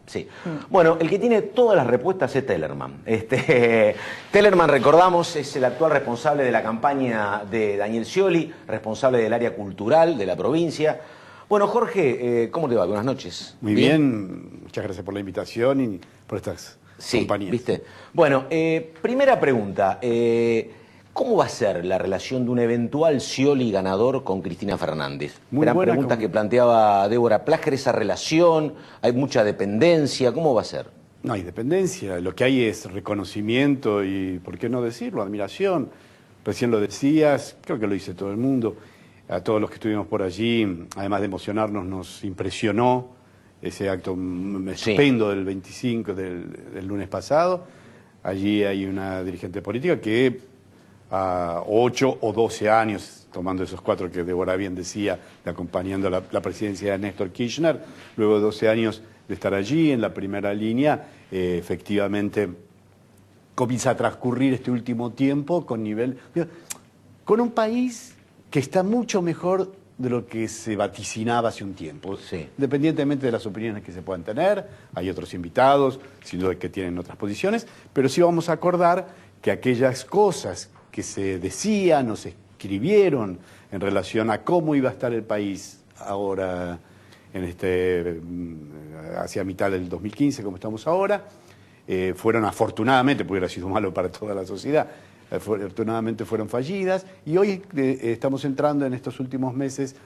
Sí. Bueno, el que tiene todas las respuestas es Tellerman. Tellerman, recordamos, es el actual responsable de la campaña de Daniel Scioli, responsable del área cultural de la provincia. Bueno, Jorge, ¿cómo te va? Buenas noches. Muy bien, muchas gracias por la invitación y por estas compañías. ¿Viste? Bueno, primera pregunta. ¿Cómo va a ser la relación de un eventual Scioli ganador con Cristina Fernández? Eran preguntas que planteaba Débora Plager, esa relación, hay mucha dependencia, ¿cómo va a ser? No hay dependencia, lo que hay es reconocimiento y, ¿por qué no decirlo?, admiración. Recién lo decías, creo que lo dice todo el mundo, a todos los que estuvimos por allí, además de emocionarnos, nos impresionó ese acto estupendo del 25 del lunes pasado. Allí hay una dirigente política que a 8 o 12 años, tomando esos 4 que Débora bien decía, de acompañando la presidencia de Néstor Kirchner, luego de 12 años de estar allí en la primera línea, efectivamente comienza a transcurrir este último tiempo con un país que está mucho mejor de lo que se vaticinaba hace un tiempo. Sí. Independientemente de las opiniones que se puedan tener, hay otros invitados, sin duda que tienen otras posiciones, pero sí vamos a acordar que aquellas cosas que se decían o se escribieron en relación a cómo iba a estar el país ahora, hacia mitad del 2015, como estamos ahora, fueron afortunadamente, porque hubiera sido malo para toda la sociedad, afortunadamente fueron fallidas, y hoy estamos entrando en estos últimos meses,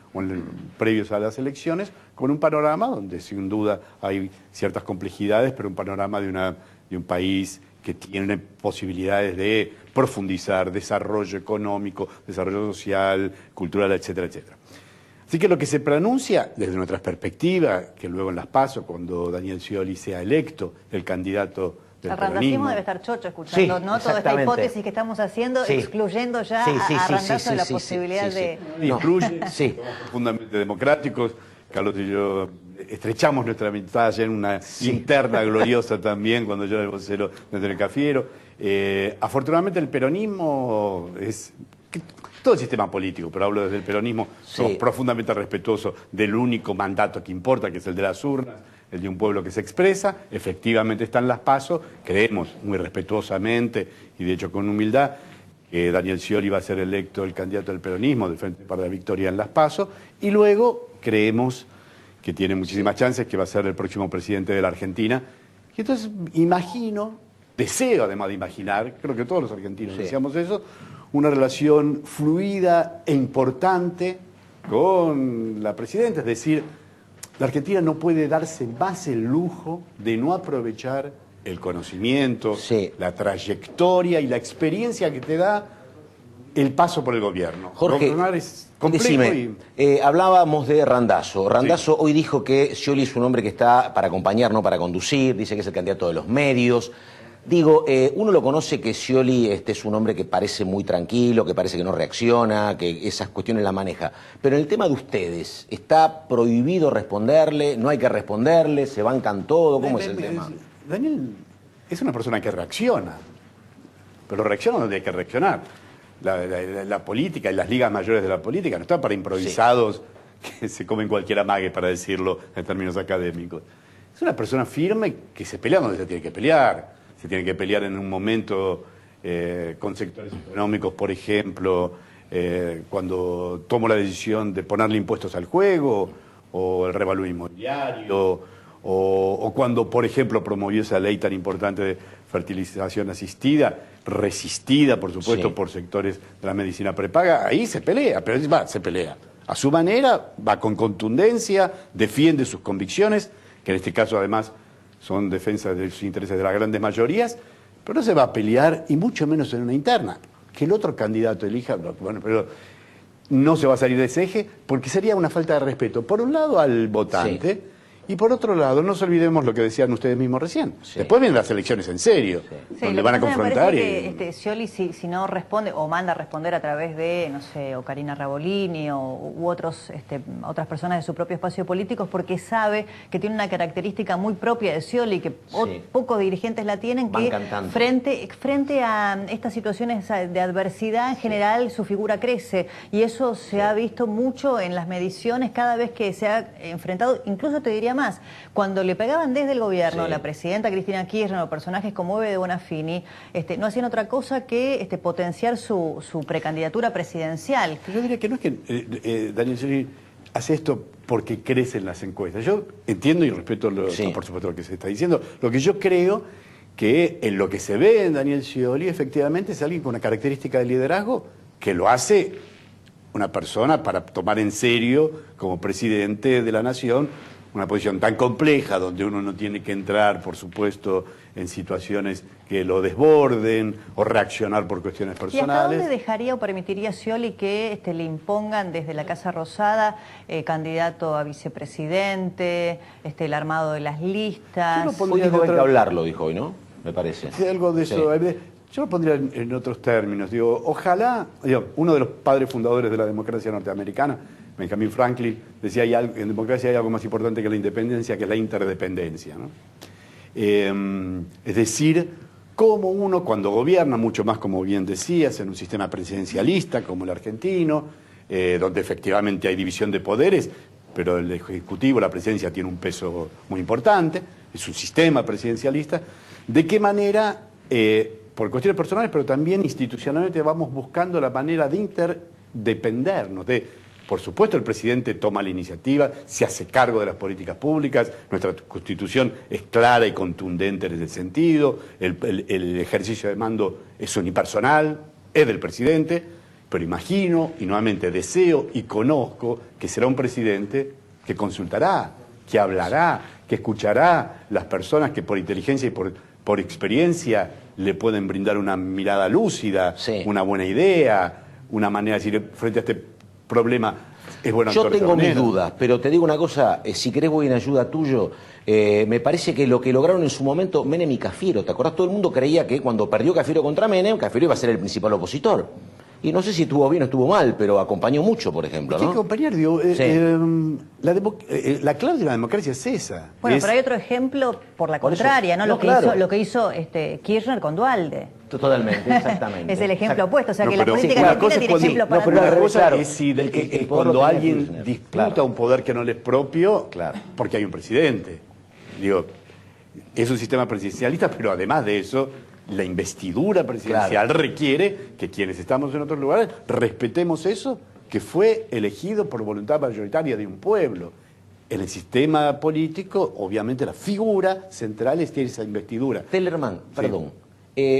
previos a las elecciones, con un panorama donde sin duda hay ciertas complejidades, pero un panorama de un país que tiene posibilidades de profundizar, desarrollo económico, desarrollo social, cultural, etcétera, etcétera. Así que lo que se pronuncia desde nuestra perspectiva, que luego en las PASO, cuando Daniel Scioli sea electo, el candidato del Randazismo peronismo, debe estar chocho escuchando, Sí, ¿no? Toda esta hipótesis que estamos haciendo, Sí. excluyendo ya a Randazzo de la posibilidad de... incluye, Sí. somos profundamente democráticos. Carlos y yo estrechamos nuestra amistad en una interna gloriosa también, cuando yo era el vocero de Cafiero. Afortunadamente el peronismo todo el sistema político, pero hablo desde el peronismo, somos profundamente respetuosos del único mandato que importa, que es el de las urnas, el de un pueblo que se expresa. Efectivamente están las PASO, creemos muy respetuosamente y de hecho con humildad que Daniel Scioli va a ser electo el candidato del peronismo del Frente para la Victoria en las PASO, y luego creemos que tiene muchísimas chances, que va a ser el próximo presidente de la Argentina. Y entonces deseo además de imaginar, creo que todos los argentinos deseamos eso, una relación fluida e importante con la presidenta. Es decir, la Argentina no puede darse más el lujo de no aprovechar el conocimiento, la trayectoria y la experiencia que te da el paso por el gobierno. Jorge, es complejo decime, hablábamos de Randazzo. Randazzo hoy dijo que Scioli es un hombre que está para acompañar, no para conducir, dice que es el candidato de los medios. Digo, uno lo conoce que Scioli es un hombre que parece muy tranquilo, que parece que no reacciona, que esas cuestiones las maneja. Pero en el tema de ustedes, ¿está prohibido responderle? ¿No hay que responderle? ¿Se bancan todo? ¿Cómo es el tema? Daniel es una persona que reacciona, pero reacciona donde hay que reaccionar. La política y las ligas mayores de la política no están para improvisados que se comen cualquier amague, para decirlo en términos académicos. Es una persona firme que se pelea donde se tiene que pelear. Se tiene que pelear en un momento con sectores económicos, por ejemplo, cuando tomó la decisión de ponerle impuestos al juego, o el revalúo inmobiliario, o cuando, por ejemplo, promovió esa ley tan importante de fertilización asistida, resistida, por supuesto, por sectores de la medicina prepaga. Ahí se pelea, pero se pelea. A su manera, va con contundencia, defiende sus convicciones, que en este caso, además, son defensas de los intereses de las grandes mayorías, pero no se va a pelear, y mucho menos en una interna. Que el otro candidato elija, bueno, pero no se va a salir de ese eje, porque sería una falta de respeto, por un lado, al votante, y por otro lado, no nos olvidemos lo que decían ustedes mismos recién. Después vienen las elecciones en serio, donde van a confrontar. Me parece que Scioli, si no responde o manda a responder a través de, no sé, o Karina Rabolini u otras personas de su propio espacio político, es porque sabe que tiene una característica muy propia de Scioli, que pocos dirigentes la tienen, que frente a estas situaciones de adversidad en general su figura crece, y eso se ha visto mucho en las mediciones cada vez que se ha enfrentado, incluso te diría más, más. Cuando le pegaban desde el gobierno, la presidenta Cristina Kirchner o personajes como Eve de Bonafini, no hacían otra cosa que potenciar su precandidatura presidencial. Pero yo diría que no es que Daniel Scioli hace esto porque crecen las encuestas. Yo entiendo y respeto, por supuesto, lo que se está diciendo. Lo que yo creo que en lo que se ve en Daniel Scioli, efectivamente, es alguien con una característica de liderazgo que lo hace una persona para tomar en serio, como presidente de la nación, una posición tan compleja, donde uno no tiene que entrar, por supuesto, en situaciones que lo desborden o reaccionar por cuestiones personales. ¿Y hasta dónde dejaría o permitiría Scioli que le impongan desde la Casa Rosada candidato a vicepresidente, el armado de las listas? Hoy dijo que hay que hablarlo, dijo hoy, ¿no? Me parece. Sí, algo de eso. Yo lo pondría en otros términos. Digo, ojalá, uno de los padres fundadores de la democracia norteamericana, Benjamin Franklin, decía, en democracia hay algo más importante que la independencia, que es la interdependencia, ¿no? Es decir, cómo uno cuando gobierna, mucho más como bien decías, en un sistema presidencialista como el argentino, donde efectivamente hay división de poderes, pero el Ejecutivo, la presidencia tiene un peso muy importante, es un sistema presidencialista, de qué manera, por cuestiones personales, pero también institucionalmente, vamos buscando la manera de interdependernos. Por supuesto, el presidente toma la iniciativa, se hace cargo de las políticas públicas, nuestra Constitución es clara y contundente en ese sentido, el ejercicio de mando es unipersonal, es del presidente, pero imagino, y nuevamente deseo y conozco, que será un presidente que consultará, que hablará, que escuchará las personas que por inteligencia y por experiencia le pueden brindar una mirada lúcida, una buena idea, una manera de decir, frente a este problema, es bueno. Yo tengo mis dudas, pero te digo una cosa, si querés voy en ayuda tuyo. Me parece que lo que lograron en su momento Menem y Cafiero, ¿te acordás? Todo el mundo creía que cuando perdió Cafiero contra Menem, Cafiero iba a ser el principal opositor. Y no sé si estuvo bien o estuvo mal, pero acompañó mucho, por ejemplo, ¿no? Hay que acompañar, digo, la clave de la democracia es esa. Bueno, pero hay otro ejemplo por la contraria, ¿no? Lo que hizo Kirchner con Duhalde. Totalmente, exactamente. Es el ejemplo opuesto, o sea que la pero política argentina tiene ejemplos para pero la cosa claro, es si cuando alguien disputa un poder que no le es propio, porque hay un presidente. Digo, es un sistema presidencialista, pero además de eso, la investidura presidencial requiere que quienes estamos en otros lugares respetemos eso que fue elegido por voluntad mayoritaria de un pueblo. En el sistema político, obviamente, la figura central es esa investidura. Tellerman, perdón.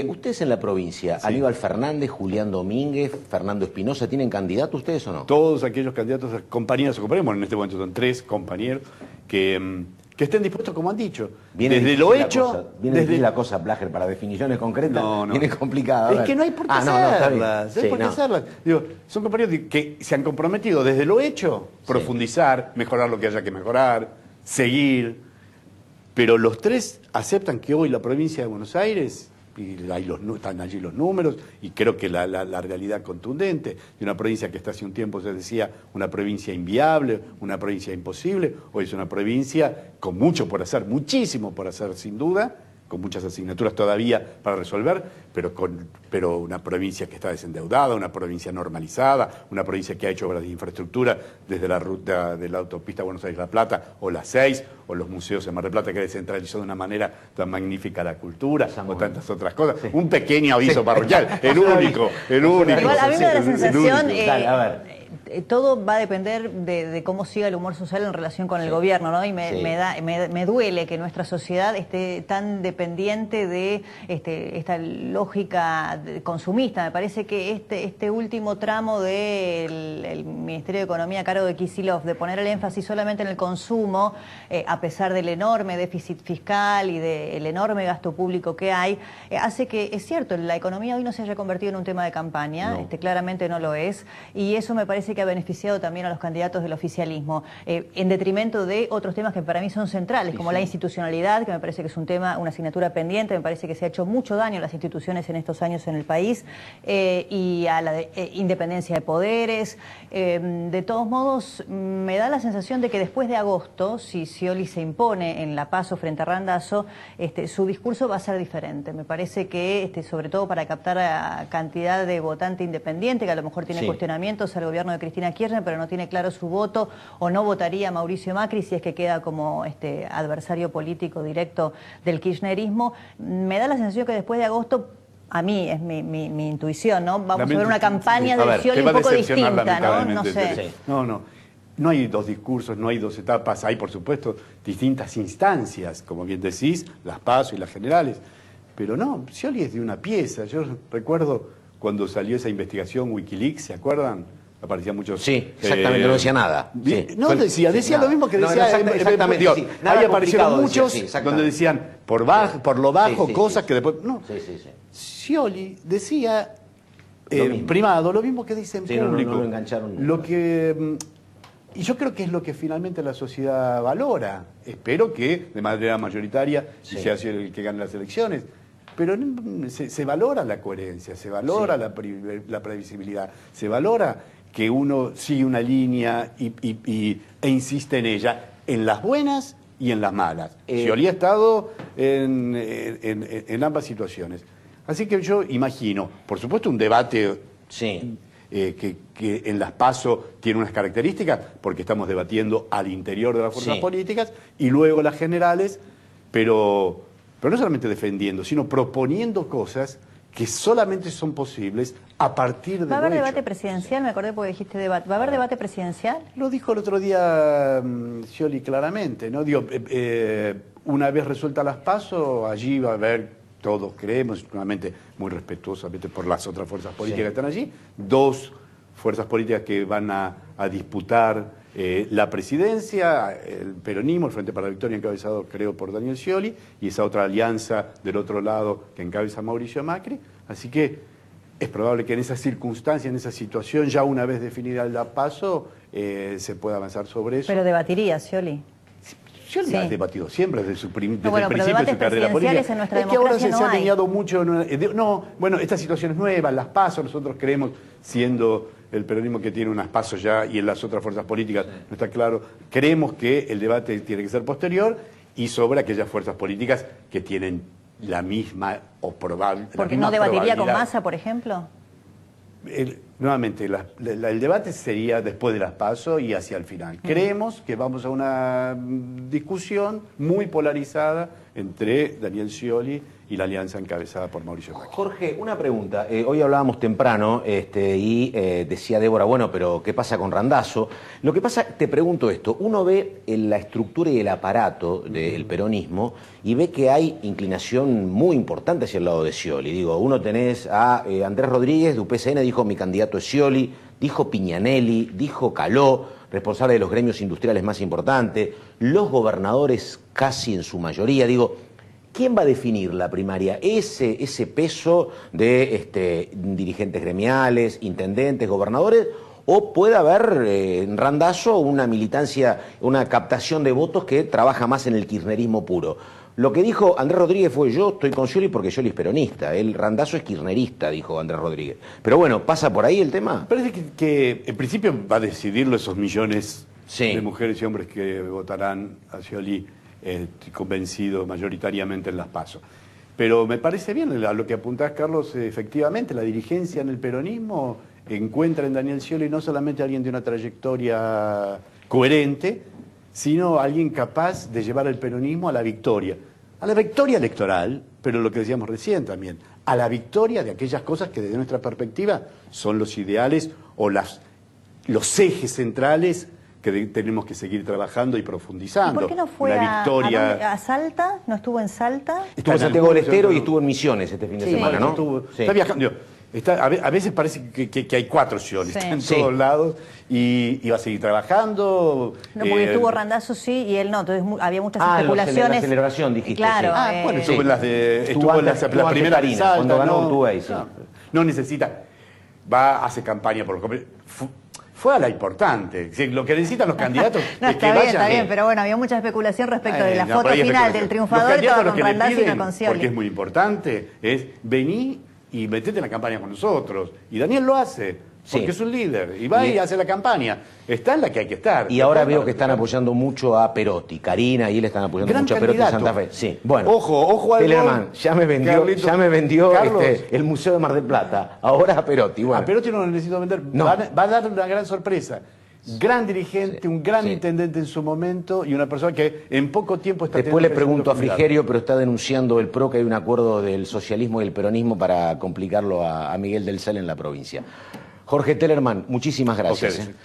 ¿Ustedes en la provincia, Aníbal Fernández, Julián Domínguez, Fernando Espinosa, tienen candidato ustedes o no? Todos aquellos candidatos, compañeros o compañeros, bueno, en este momento son 3 compañeros, que estén dispuestos, como han dicho. Desde lo hecho... Desde la cosa, Blager, para definiciones concretas, viene complicada. Es que no hay por qué hacerlas. No hay por qué hacerlas. Digo, son compañeros que se han comprometido desde lo hecho, profundizar, mejorar lo que haya que mejorar, seguir. Pero los 3 aceptan que hoy la provincia de Buenos Aires... y están allí los números, y creo que la realidad contundente de una provincia que hasta hace un tiempo se decía una provincia inviable, una provincia imposible, hoy es una provincia con mucho por hacer, muchísimo por hacer sin duda, con muchas asignaturas todavía para resolver, pero una provincia que está desendeudada, una provincia normalizada, una provincia que ha hecho obras de infraestructura desde la ruta de la autopista Buenos Aires-La Plata, o la 6, o los museos en Mar del Plata, que descentralizó de una manera tan magnífica la cultura, o tantas otras cosas. Un pequeño aviso parroquial, el único. Igual a mí me da la sensación... todo va a depender de cómo siga el humor social en relación con el gobierno, ¿no? Y me duele que nuestra sociedad esté tan dependiente de esta lógica consumista. Me parece que este último tramo del Ministerio de Economía a cargo de Kicillof, de poner el énfasis solamente en el consumo, a pesar del enorme déficit fiscal y del enorme gasto público que hay, hace que, es cierto, la economía hoy no se haya convertido en un tema de campaña, claramente no lo es, y eso me parece que ha beneficiado también a los candidatos del oficialismo, en detrimento de otros temas que para mí son centrales, como la institucionalidad, que me parece que es un tema, una asignatura pendiente, me parece que se ha hecho mucho daño a las instituciones en estos años en el país, y a la independencia de poderes. De todos modos, me da la sensación de que después de agosto, si Scioli se impone en La Paso frente a Randazzo, su discurso va a ser diferente. Me parece que, sobre todo para captar a cantidad de votante independiente, que a lo mejor tiene cuestionamientos al gobierno de Cristina Cristina Kirchner, pero no tiene claro su voto, o no votaría a Mauricio Macri si es que queda como adversario político directo del kirchnerismo. Me da la sensación que después de agosto, a mí es mi intuición, ¿no? Vamos a ver una campaña de Scioli un poco distinta, ¿no? No sé. No hay dos discursos, no hay dos etapas, hay por supuesto distintas instancias, como bien decís, las PASO y las generales, pero no, Scioli es de una pieza. Yo recuerdo cuando salió esa investigación Wikileaks, ¿se acuerdan? Aparecían muchos... Sí, exactamente, no decía nada. Sí. No decía lo mismo que decía... exactamente, digo, sí. Ahí aparecieron muchos decía, donde decían por lo bajo, cosas que después... No, sí. Scioli decía, primado, lo mismo que dice en público. No lo engancharon. Y yo creo que es lo que finalmente la sociedad valora. Espero que de manera mayoritaria sea Scioli el que gane las elecciones. Pero se valora la coherencia, se valora la previsibilidad, se valora que uno sigue una línea e insiste en ella, en las buenas y en las malas. Scioli ha estado en ambas situaciones. Así que yo imagino, por supuesto, un debate que en las PASO tiene unas características, porque estamos debatiendo al interior de las fuerzas políticas, y luego las generales, pero no solamente defendiendo, sino proponiendo cosas que solamente son posibles a partir de... ¿Va a haber debate presidencial? Me acordé porque dijiste debate. ¿Va a haber debate presidencial? Lo dijo el otro día Scioli claramente, ¿no? Digo, una vez resueltas las PASO, allí va a haber, todos creemos, nuevamente muy respetuosamente por las otras fuerzas políticas que están allí, dos fuerzas políticas que van a disputar la presidencia, el peronismo, el Frente para la Victoria, encabezado creo por Daniel Scioli, y esa otra alianza del otro lado que encabeza Mauricio Macri. Así que es probable que en esa circunstancia, en esa situación, ya una vez definida la PASO, se pueda avanzar sobre eso. ¿Pero debatiría Scioli? Scioli ha debatido siempre desde el principio pero de su carrera política. En nuestra es que ahora se ha hay. alineado mucho. Bueno, esta situación es nueva, las PASO, nosotros creemos, siendo el peronismo que tiene unas PASO ya y en las otras fuerzas políticas, no está claro, creemos que el debate tiene que ser posterior y sobre aquellas fuerzas políticas que tienen la misma o probable. ¿Porque no debatiría con Massa, por ejemplo? Nuevamente, el debate sería después de las PASO y hacia el final. Creemos que vamos a una discusión muy polarizada entre Daniel Scioli y la alianza encabezada por Mauricio Macri. Jorge, una pregunta. Hoy hablábamos temprano y decía Débora, bueno, pero ¿qué pasa con Randazzo? Lo que pasa, te pregunto esto, uno ve la estructura y el aparato del peronismo y ve que hay inclinación muy importante hacia el lado de Scioli. Digo, uno tenés a Andrés Rodríguez de UPCN, dijo mi candidato es Scioli, dijo Piñanelli, dijo Caló, responsable de los gremios industriales más importantes, los gobernadores casi en su mayoría, digo, ¿quién va a definir la primaria? ¿Ese peso de dirigentes gremiales, intendentes, gobernadores? ¿O puede haber en Randazzo una militancia, una captación de votos que trabaja más en el kirchnerismo puro? Lo que dijo Andrés Rodríguez fue, yo estoy con Scioli porque Scioli es peronista, el Randazzo es kirchnerista, dijo Andrés Rodríguez. Pero bueno, ¿pasa por ahí el tema? Parece que en principio va a decidirlo esos millones de mujeres y hombres que votarán a Scioli, convencido mayoritariamente en las PASO. Pero me parece bien a lo que apuntás, Carlos, efectivamente, la dirigencia en el peronismo encuentra en Daniel Scioli no solamente alguien de una trayectoria coherente, sino alguien capaz de llevar el peronismo a la victoria electoral, pero lo que decíamos recién también, a la victoria de aquellas cosas que desde nuestra perspectiva son los ideales o los ejes centrales que tenemos que seguir trabajando y profundizando. ¿Y por qué no fue a Salta? ¿No estuvo en Salta? Estuvo en Santiago del Estero y estuvo en Misiones este fin de semana, ¿no? Está viajando. A veces parece que hay cuatro Scioli, está en todos lados y va a seguir trabajando. No, porque tuvo Randazzo sí y él no, entonces había muchas especulaciones. La celebración dijiste. Claro. Bueno, estuvo en las primeras de Salta, cuando ganó Urtubey, no necesita, hace campaña por los... Fue a la importante. Lo que necesitan los candidatos no, es que vayan. Está bien, pero bueno, había mucha especulación respecto de la foto final del triunfador y todo con Randazzo y no con Scioli. Porque es muy importante, es venir y metete en la campaña con nosotros. Y Daniel lo hace. Porque Sí. es un líder. Y va y hace la campaña. Está en la que hay que estar. Y ahora veo que están apoyando mucho a Perotti. Karina y él están apoyando Gran mucho a Perotti en candidato. Santa Fe. Sí, bueno. Ojo al Tellerman, gol. ya me vendió, Carlitos. ya me vendió Carlos. el Museo de Mar del Plata. Ahora a Perotti. Bueno. A Perotti no lo necesito vender. No. Va a dar una gran sorpresa. Gran dirigente, un gran sí. intendente en su momento y una persona que en poco tiempo está Después le teniendo pregunto a crecimiento Frigerio, pero está denunciando el PRO que hay un acuerdo del socialismo y el peronismo para complicarlo a Miguel del Cel en la provincia. Jorge Tellerman, muchísimas gracias. A ustedes.